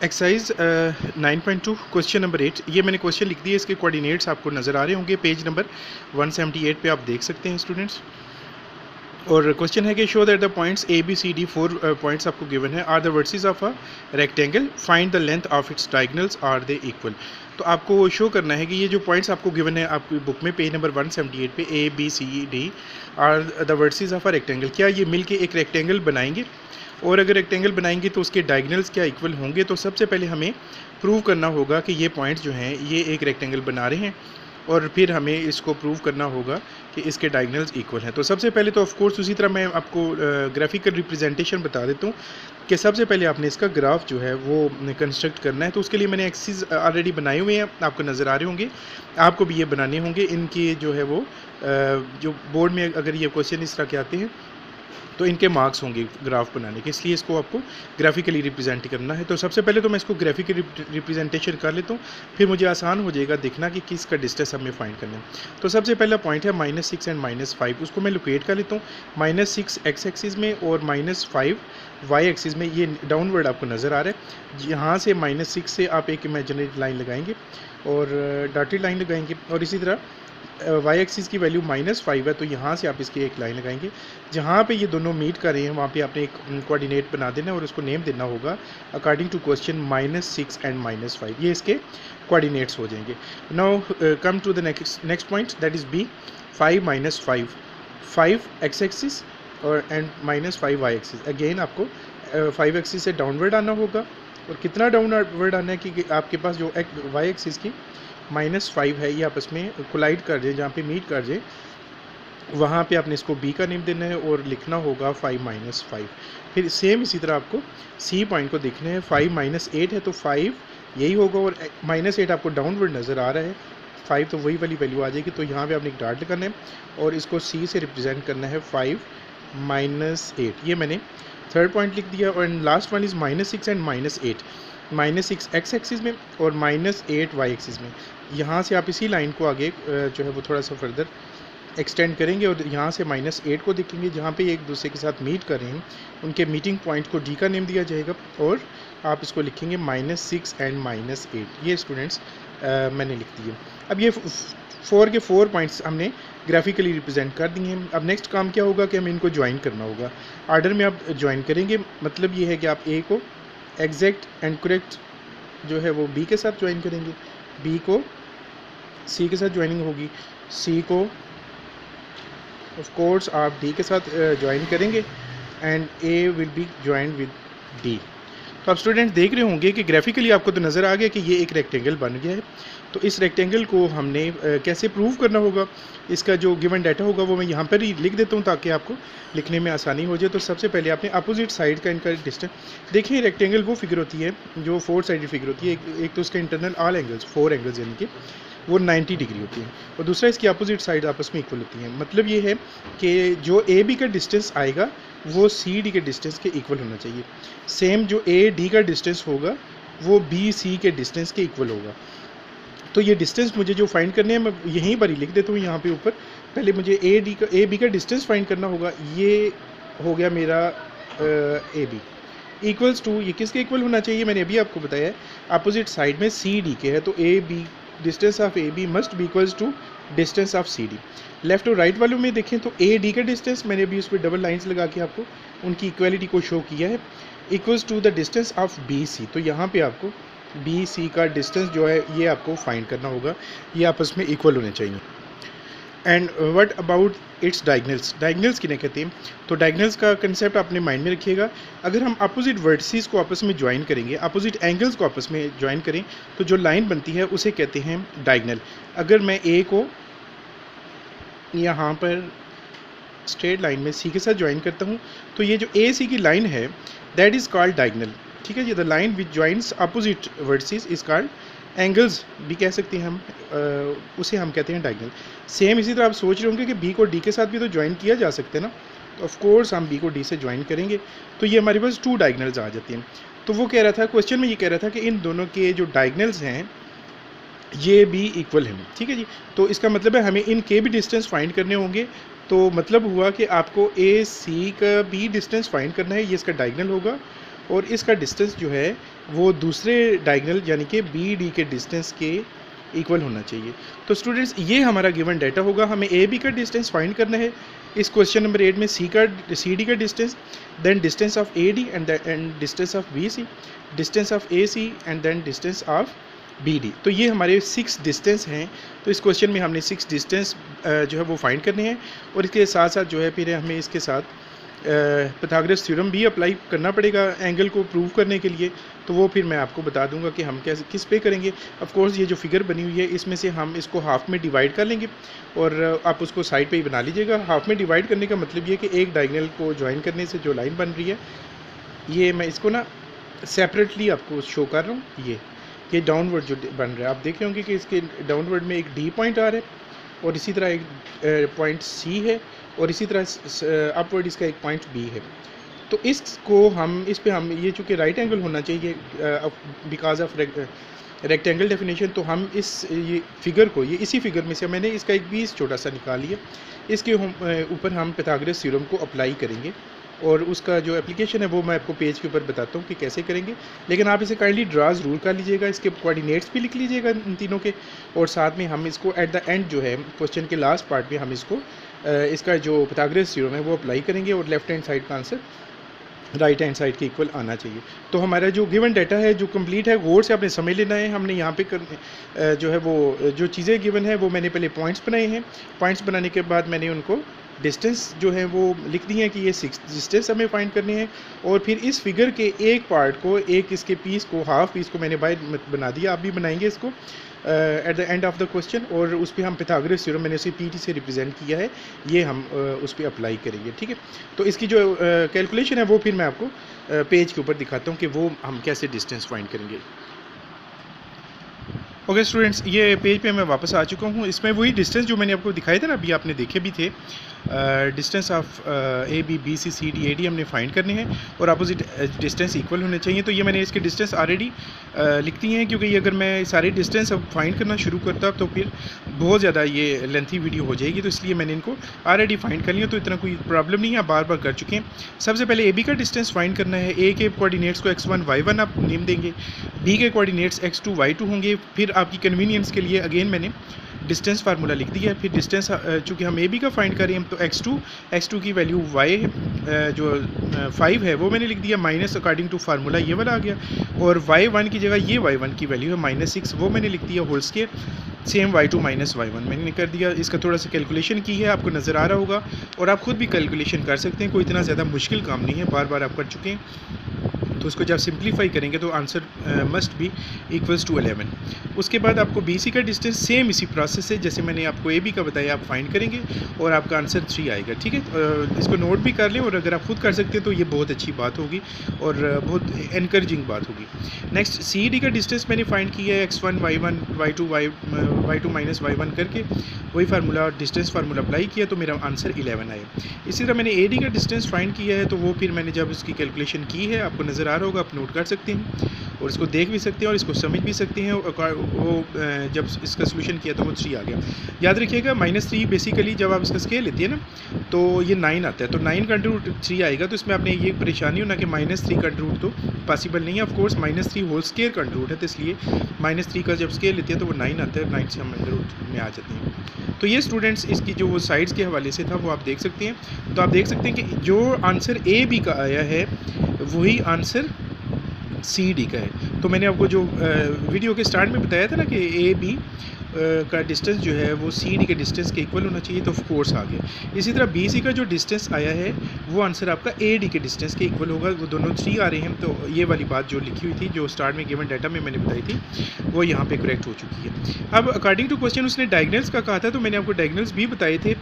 Exercise 9.2 question number 8। ये मैंने question लिख दिया, इसके कोऑर्डिनेट्स आपको नज़र आ रहे होंगे पेज नंबर 178 पे आप देख सकते हैं स्टूडेंट्स। और क्वेश्चन है कि show that the points A B C D 4 points आपको गिवन है are the vertices of a rectangle, find the length of its diagonals, are they equal. तो आपको शो करना है कि ये जो पॉइंट्स आपको गिवन है आपकी बुक में पेज नंबर 178 पे A B C D are the vertices of a rectangle, क्या ये मिलके एक रेक्टेंगल बनाएंगे? और अगर रेक्टेंगल बनाएंगे तो उसके डायगोनल्स क्या इक्वल होंगे? तो सबसे पहले हमें प्रूव करना होगा कि ये पॉइंट्स जो हैं ये एक रेक्टेंगल बना रहे हैं, और फिर हमें इसको प्रूव करना होगा कि इसके डायगोनल्स इक्वल हैं। तो सबसे पहले तो ऑफ कोर्स उसी तरह मैं आपको ग्राफिकल रिप्रेजेंटेशन बता देता हूँ कि सबसे पहले आपने इसका ग्राफ जो है वो कंस्ट्रक्ट करना है। तो उसके लिए मैंने एक्सिस ऑलरेडी बनाए हुए हैं, आपको नज़र आ रहे होंगे, आपको भी ये बनाने होंगे। इनके जो है वो जो बोर्ड में अगर ये क्वेश्चन इस तरह के आते हैं तो इनके मार्क्स होंगे ग्राफ बनाने के, इसलिए इसको आपको ग्राफिकली रिप्रेजेंट करना है। तो सबसे पहले तो मैं इसको ग्राफिकली रिप्रेजेंटेशन कर लेता हूँ, फिर मुझे आसान हो जाएगा देखना कि किसका डिस्टेंस हमें फाइंड करना है। तो सबसे पहला पॉइंट है -6 एंड -5, उसको मैं लोकेट कर लेता हूँ। -6 एक्स एक्सिस में और -5 वाई एक्सिस में, ये डाउनवर्ड आपको नज़र आ रहा है। यहाँ से -6 से आप एक इमेजिनरी लाइन लगाएंगे और डॉटेड लाइन लगाएंगे, और इसी तरह वाई एक्सिस की वैल्यू -5 है, तो यहाँ से आप इसकी एक लाइन लगाएंगे। जहाँ पे ये दोनों मीट कर रहे हैं वहाँ पे आपने एक कोऑर्डिनेट बना देना और उसको नेम देना होगा अकॉर्डिंग टू क्वेश्चन -6 एंड -5, ये इसके कोऑर्डिनेट्स हो जाएंगे। Now come to the next point, that is B 5 - 5, 5 X axis और एंड -5 वाई एक्सिस। अगेन आपको 5 एक्सिस से डाउनवर्ड आना होगा, और कितना डाउनवर्ड आना है कि आपके पास जो वाई एक्सिस की -5 है ये आपस में कोलाइड कर जाए, जहाँ पे मीट कर जाए वहाँ पे आपने इसको बी का नेम देना है और लिखना होगा 5 - 5। फिर सेम इसी तरह आपको सी पॉइंट को देखना है, 5 - 8 है तो 5 यही होगा, और -8 आपको डाउनवर्ड नज़र आ रहा है, 5 तो वही वाली वैल्यू आ जाएगी। तो यहाँ पे आपने एक डॉट लगाना है और इसको सी से रिप्रेजेंट करना है 5 - 8। ये मैंने थर्ड पॉइंट लिख दिया। और last one is -6 and -8, -6 x axis में और -8 वाई एक्सिस में। यहाँ से आप इसी लाइन को आगे जो है वो थोड़ा सा फर्दर एक्सटेंड करेंगे और यहाँ से -8 को देखेंगे, जहाँ पे एक दूसरे के साथ मीट कर रहे हैं उनके मीटिंग पॉइंट को डी का नेम दिया जाएगा, और आप इसको लिखेंगे -6 एंड -8। ये स्टूडेंट्स मैंने लिख दिए। अब ये 4 के 4 पॉइंट्स हमने ग्राफिकली रिप्रेजेंट कर दिए हैं। अब नेक्स्ट काम क्या होगा कि हमें इनको ज्वाइन करना होगा। आर्डर में आप ज्वाइन करेंगे, मतलब ये है कि आप ए को एग्जैक्ट एंड करेक्ट जो है वो बी के साथ ज्वाइन करेंगे, बी को सी के साथ ज्वाइनिंग होगी, सी को ऑफ कोर्स आप डी के साथ ज्वाइन करेंगे, and A will be join with D. तो आप स्टूडेंट देख रहे होंगे कि ग्राफिकली आपको तो नज़र आ गया कि ये एक रेक्टेंगल बन गया है। तो इस रेक्टेंगल को हमने कैसे प्रूव करना होगा, इसका जो गिवन डाटा होगा वो मैं यहाँ पर ही लिख देता हूँ ताकि आपको लिखने में आसानी हो जाए। तो सबसे पहले आपने अपोजिट साइड का इनका डिस्टेंस, देखिए रेक्टेंगल वो फिगर होती है जो 4 साइडेड फिगर होती है। एक तो उसका इंटरनल ऑल एंगल्स 4 एंगल्स यानी कि वो 90 डिग्री होती है, और दूसरा इसकी अपोजिट साइड आपस में इक्वल होती है। मतलब ये है कि जो ए बी का डिस्टेंस आएगा वो सी डी के डिस्टेंस के इक्वल होना चाहिए। सेम जो ए डी का डिस्टेंस होगा वो बी सी के डिस्टेंस के इक्वल होगा। तो ये डिस्टेंस मुझे जो फाइंड करने हैं मैं यहीं पर ही लिख देता हूँ यहाँ पे ऊपर। पहले मुझे ए बी का डिस्टेंस फाइंड करना होगा, ये हो गया मेरा ए बी इक्वल्स टू, ये किसके इक्वल होना चाहिए मैंने अभी आपको बताया है, अपोजिट साइड में सी डी के है, तो A B distance of A B must be equals to distance of C D. Left और राइट वालों में देखें तो ए डी का डिस्टेंस मैंने अभी उस पर डबल लाइन्स लगा के आपको उनकी इक्वलिटी को शो किया है, equals to the distance of B C. तो यहाँ पे आपको बी सी का डिस्टेंस जो है ये आपको फाइंड करना होगा, ये आपस में इक्वल होने चाहिए। And what about it's diagonals, diagonals किन्हें कहते हैं? तो डायगोनल्स का कंसेप्ट अपने माइंड में रखिएगा। अगर हम अपोजिट वर्टिसेस को आपस में ज्वाइन करेंगे, अपोजिट एंगल्स को आपस में ज्वाइन करें तो जो लाइन बनती है उसे कहते हैं डायगोनल। अगर मैं ए को यहाँ पर स्ट्रेट लाइन में सी के साथ ज्वाइन करता हूँ तो ये जो ए सी की लाइन है दैट इज़ कॉल्ड डायगोनल, ठीक है जी। The line which joins opposite vertices is called, angles भी कह सकते हैं हम, उसे हम कहते हैं डायगोनल। सेम इसी तरह आप सोच रहे होंगे कि बी को डी के साथ भी तो ज्वाइन किया जा सकता है ना, तो ऑफ कोर्स हम बी को डी से ज्वाइन करेंगे तो ये हमारे पास 2 डायगोनल्स आ जाती हैं। तो वो कह रहा था क्वेश्चन में, ये कह रहा था कि इन दोनों के जो डायगोनल्स हैं ये भी इक्वल हैं, ठीक है जी। तो इसका मतलब है हमें इनके भी डिस्टेंस फाइंड करने होंगे। तो मतलब हुआ कि आपको ए सी का भी डिस्टेंस फाइंड करना है, ये इसका डायगोनल होगा, और इसका डिस्टेंस जो है वो दूसरे डायगोनल यानी कि बी डी के डिस्टेंस के इक्वल होना चाहिए। तो स्टूडेंट्स ये हमारा गिवन डाटा होगा, हमें ए बी का डिस्टेंस फाइंड करना है। इस क्वेश्चन नंबर 8 में सी डी का distance, then distance of A D and distance of B C, distance of A C and then distance of B D. तो ये हमारे 6 डिस्टेंस हैं। तो इस क्वेश्चन में हमने 6 डिस्टेंस जो है वो फाइंड करने हैं, और इसके साथ साथ जो है फिर हमें इसके साथ pythagoras थ्योरम भी अप्लाई करना पड़ेगा एंगल को प्रूव करने के लिए। तो वो फिर मैं आपको बता दूंगा कि हम कैसे किस पे करेंगे। ऑफ कोर्स ये जो फिगर बनी हुई है इसमें से हम इसको हाफ में डिवाइड कर लेंगे, और आप उसको साइड पे ही बना लीजिएगा। हाफ में डिवाइड करने का मतलब ये कि एक डायगोनल को ज्वाइन करने से जो लाइन बन रही है, ये मैं इसको ना सेपरेटली आपको शो कर रहा हूँ। ये डाउनवर्ड जो बन रहा है, आप देख रहे होंगे कि इसके डाउनवर्ड में एक डी पॉइंट आ रहा है, और इसी तरह एक पॉइंट सी है, और इसी तरह अपवर्ड इसका एक पॉइंट बी है। तो इसको इस पे हम ये चूँकि राइट एंगल होना चाहिए बिकॉज ऑफ रेक्टेंगल डेफिनेशन, तो हम ये फिगर को इसी फिगर में से मैंने इसका एक पीस छोटा सा निकाल लिया। इसके ऊपर हम pythagoras थ्योरम को अप्लाई करेंगे, और उसका जो एप्लीकेशन है वो मैं आपको पेज के ऊपर बताता हूँ कि कैसे करेंगे। लेकिन आप इसे काइंडली ड्रा ज़रूर कर लीजिएगा, इसके कोऑर्डिनेट्स भी लिख लीजिएगा इन तीनों के, और साथ में हम इसको एट द एंड जो है क्वेश्चन के लास्ट पार्ट में हम इसको इसका जो pythagoras थ्योरम है वो अप्लाई करेंगे, और लेफ्ट हैंड साइड का आंसर राइट हैंड साइड के इक्वल आना चाहिए। तो हमारा जो गिवन डाटा है जो कंप्लीट है, गौर से आपने समझ लेना है। हमने यहाँ पे जो है वो जो चीज़ें गिवन है वो मैंने पहले पॉइंट्स बनाए हैं। पॉइंट्स बनाने के बाद मैंने उनको डिस्टेंस जो है वो लिख दी है कि ये 6 डिस्टेंस हमें फाइंड करने हैं, और फिर इस फिगर के एक पार्ट को, एक इसके पीस को, हाफ पीस को मैंने बाय बना दिया। आप भी बनाएंगे इसको at the end of the question, और उस पर हम pythagoras थ्योरम मैंने उसे पी टी से रिप्रेजेंट किया है, ये हम उस पर अप्लाई करेंगे। ठीक है, तो इसकी जो कैलकुलेशन है वो फिर मैं आपको पेज के ऊपर दिखाता हूँ कि वो हम कैसे डिस्टेंस फाइंड करेंगे। ओके स्टूडेंट्स, ये पेज पे मैं वापस आ चुका हूँ। इसमें वही डिस्टेंस जो मैंने आपको दिखाए थे ना, अभी आपने देखे भी थे, distance of A B B C C D A D हमने फाइंड करने हैं, और अपोजिट डिस्टेंस इक्वल होने चाहिए। तो ये मैंने इसके डिस्टेंस ऑलरेडी लिख दी हैं, क्योंकि अगर मैं सारे डिस्टेंस अब फाइंड करना शुरू करता तो फिर बहुत ज़्यादा ये लेंथी वीडियो हो जाएगी, तो इसलिए मैंने इनको ऑलरेडी फाइंड कर लिया। तो इतना कोई प्रॉब्लम नहीं है, आप बार बार कर चुके हैं। सबसे पहले ए बी का डिस्टेंस फाइंड करना है। ए के कोऑर्डिनेट्स को x1 y1 आप नेम देंगे, बी के कोऑर्डिनेट्स x2 y2 होंगे। फिर आपकी कन्वीनियंस के लिए अगेन मैंने डिस्टेंस फार्मूला लिख दिया है। फिर डिस्टेंस चूँकि हम ए बी का फाइंड कर रहे हैं, तो x2 की वैल्यू y जो 5 है वो मैंने लिख दिया, माइनस अकॉर्डिंग टू फार्मूला ये वाला आ गया, और y1 की जगह ये y1 की वैल्यू है -6, वो मैंने लिख दिया whole square. Same y2 minus y1 मैंने कर दिया। इसका थोड़ा सा कैलकुलेशन की है, आपको नज़र आ रहा होगा, और आप खुद भी कैलकुलेशन कर सकते हैं, कोई इतना ज़्यादा मुश्किल काम नहीं है, बार बार आप कर चुके हैं। तो उसको जब सिंप्लीफाई करेंगे तो answer must be equals to 11। उसके बाद आपको बी सी का डिस्टेंस सेम इसी प्रोसेस से जैसे मैंने आपको ए बी का बताया आप फाइंड करेंगे, और आपका आंसर 3 आएगा। ठीक है, इसको नोट भी कर लें, और अगर आप खुद कर सकते हैं तो ये बहुत अच्छी बात होगी, और बहुत इनकरेजिंग बात होगी। नेक्स्ट सी डी का डिस्टेंस मैंने फाइंड किया है, x1 y1 y2 minus y1 करके वही फार्मूला डिस्टेंस फार्मूला अप्लाई किया, तो मेरा आंसर 11 आया। इसी तरह मैंने ए डी का डिस्टेंस फाइंड किया है, तो वो फिर मैंने जब उसकी कैलकुलेशन की है, आपको नज़र आ रहा होगा, आप नोट कर सकते हैं, और इसको देख भी सकते हैं, और इसको समझ भी सकते हैं। वो जब इसका सोल्यूशन किया तो वो 3 आ गया। याद रखिएगा -3 बेसिकली जब आप इसका स्केल लेते हैं ना, तो ये 9 आता है, तो 9 का अंडर 3 आएगा। तो इसमें आपने ये परेशानी होना कि -3 का अंडर तो पॉसिबल नहीं है। ऑफ कोर्स -3 होल स्केयर का अंडर है, तो इसलिए -3 का जब स्केल लेते हैं तो वो 9 आता है, 9 से हम अंडर में आ जाते हैं। तो ये स्टूडेंट्स इसकी जो वो साइड्स के हवाले से था वो आप देख सकते हैं। तो आप देख सकते हैं कि जो आंसर ए बी का आया है वही आंसर सी डी का है। तो मैंने आपको जो वीडियो के स्टार्ट में बताया था ना कि ए बी का डिस्टेंस जो है वो सी डी के डिस्टेंस के इक्वल होना चाहिए, तो ऑफ कोर्स आ गया। इसी तरह बी सी का जो डिस्टेंस आया है वो आंसर आपका ए डी के डिस्टेंस के इक्वल होगा, वो दोनों 3 आ रहे हैं। तो ये वाली बात जो लिखी हुई थी, जो स्टार्ट में गिवन डाटा में मैंने बताई थी, वो यहाँ पे करेक्ट हो चुकी है। अब अकॉर्डिंग टू क्वेश्चन उसने डायगोनल्स का कहा था, तो मैंने आपको डायगोनल्स भी बताए थे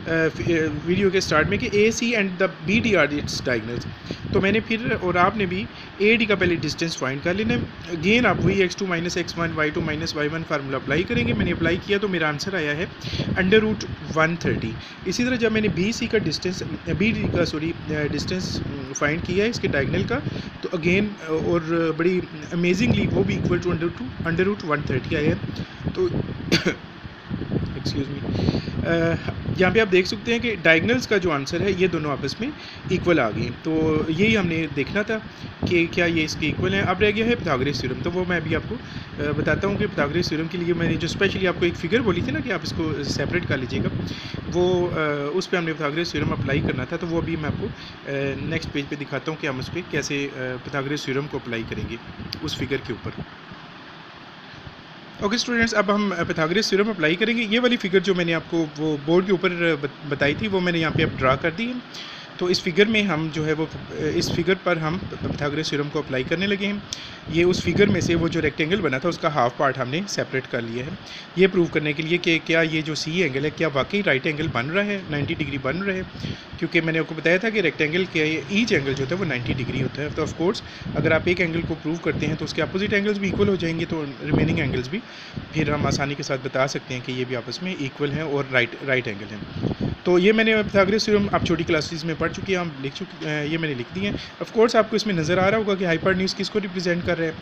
वीडियो के स्टार्ट में कि A C and the B D are its diagonals. तो मैंने फिर और आपने भी ए डी का पहले डिस्टेंस फाइंड कर लेना। अगेन आप वही x2 minus x1 y2 minus y1 formula apply करेंगे। मैंने अप्लाई किया तो मेरा आंसर आया है √130। इसी तरह जब मैंने बी सी का डिस्टेंस डिस्टेंस फाइंड किया है इसके डायगोनल का, तो अगेन और बड़ी अमेजिंगली वो भी इक्वल टू √130 आया है। तो एक्सक्यूज़ मी। यहाँ पे आप देख सकते हैं कि डायगनल्स का जो आंसर है ये दोनों आपस में इक्वल आ गए, तो यही हमने देखना था कि क्या ये इसके इक्वल हैं। अब रह गया है पिथागोरस थ्योरम, तो वो मैं अभी आपको बताता हूँ कि पिथागोरस थ्योरम के लिए मैंने जो स्पेशली आपको एक फ़िगर बोली थी ना कि आप इसको सेपरेट कर लीजिएगा, वो उस पर हमने पिथागोरस थ्योरम अप्लाई करना था, तो वो अभी मैं आपको नेक्स्ट पेज पे दिखाता हूँ कि हम उस पर कैसे पिथागोरस थ्योरम को अप्लाई करेंगे उस फिगर के ऊपर। ओके स्टूडेंट्स, अब हम पिथागोरस थ्योरम अप्लाई करेंगे। ये वाली फिगर जो मैंने आपको वो बोर्ड के ऊपर बताई थी वो मैंने यहाँ पे अब ड्रा कर दी है। तो इस फिगर में हम जो है वो इस फिगर पर हम पिथागोरस थ्योरम को अप्लाई करने लगे हैं। ये उस फिगर में से वो जो रेक्टेंगल बना था उसका हाफ पार्ट हमने सेपरेट कर लिया है, ये प्रूव करने के लिए कि क्या ये जो सी एंगल है क्या वाकई राइट एंगल बन रहा है, 90 डिग्री बन रहा है। क्योंकि मैंने आपको बताया था कि रेक्टेंगल के ईच एंगल जो होता है वो 90 डिग्री होता है। तो ऑफ कोर्स अगर आप एक एंगल को प्रूव करते हैं तो उसके अपोजिट एंगल्स भी इक्वल हो जाएंगे, तो रिमेनिंग एंगल्स भी फिर हम आसानी के साथ बता सकते हैं कि ये भी आपस में इक्वल हैं और राइट एंगल हैं। तो ये मैंने पिथागोरस थ्योरम आप छोटी क्लासेस में पढ़ चुके हैं, हम लिख चुके, ये मैंने लिख दी है। ऑफ कोर्स आपको इसमें नज़र आ रहा होगा कि हाइपोटेन्यूज किसको रिप्रेजेंट कर रहे हैं,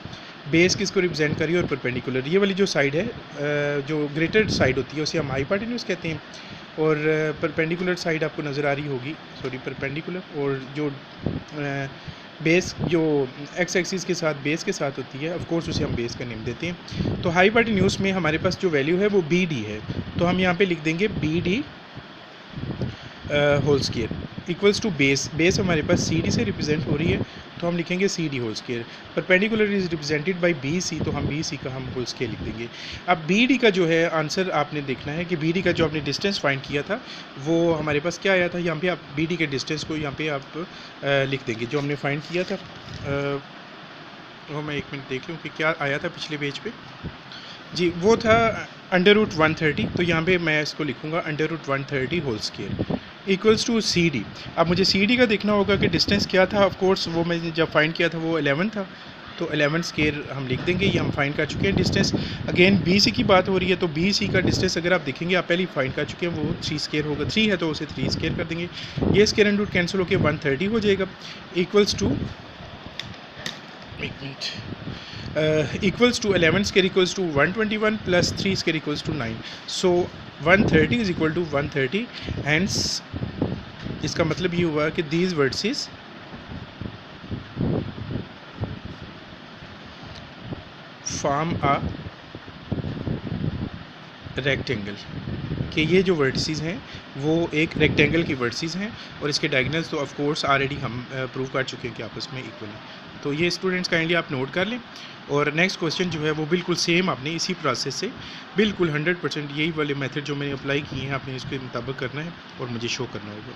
बेस किसको रिप्रेजेंट कर रही है और परपेंडिकुलर। ये वाली जो साइड है जो ग्रेटर साइड होती है उसे हम हाइपोटेन्यूज कहते हैं, और परपेंडिकुलर साइड आपको नज़र आ रही होगी, सॉरी परपेंडिकुलर, और जो बेस जो एक्स एक्सिस के साथ बेस के साथ होती है ऑफ कोर्स उसे हम बेस का नेम देते हैं। तो हाइपोटेन्यूज में हमारे पास जो वैल्यू है वो बी डी है, तो हम यहाँ पे लिख देंगे B D whole square equals to base हमारे पास सी डी से रिप्रेजेंट हो रही है, तो हम लिखेंगे C D whole square. Perpendicular is represented by B C, तो हम बी सी का हम होल स्क्वायर लिख देंगे। अब बी डी का जो है आंसर आपने देखना है कि बी डी का जो आपने डिस्टेंस फाइंड किया था वो हमारे पास क्या आया था। यहाँ पे आप बी डी के डिस्टेंस को यहाँ पे आप लिख देंगे जो हमने फाइंड किया था। वो मैं एक मिनट देख लूँ कि क्या आया था पिछले पेज पे। जी वो था √130, तो यहाँ पे मैं इसको लिखूँगा √130 whole square equals to C D. अब मुझे सी डी का देखना होगा कि डिस्टेंस क्या था। ऑफ कोर्स वो मैंने जब फाइंड किया था वो 11 था, तो 11 स्क्वायर हम लिख देंगे, ये हम फाइंड कर चुके हैं डिस्टेंस। अगेन बी सी की बात हो रही है, तो बी सी का डिस्टेंस अगर आप देखेंगे आप पहले फाइंड कर चुके हैं, वो 3 स्क्वायर होगा, 3 है तो उसे 3 स्क्वायर कर देंगे, ये स्क्वायर एंड रूट कैंसिल होकर 130 हो जाएगा equals to equals to 11 square equals to 121 plus 3 square equals to 9, so 130 is equal to 130, hence इसका मतलब ये हुआ कि these vertices form a rectangle, कि ये जो वर्टिसेस हैं वो एक रेक्टेंगल की वर्टिसेस हैं और इसके डायगोनल्स तो ऑफ कोर्स ऑलरेडी हम प्रूव कर चुके हैं कि आपस में इक्वल है। तो ये स्टूडेंट्स काइंडली आप नोट कर लें, और नेक्स्ट क्वेश्चन जो है वो बिल्कुल सेम आपने इसी प्रोसेस से बिल्कुल 100% यही वाले मेथड जो मैंने अप्लाई किए हैं आपने इसके मुताबिक करना है और मुझे शो करना होगा।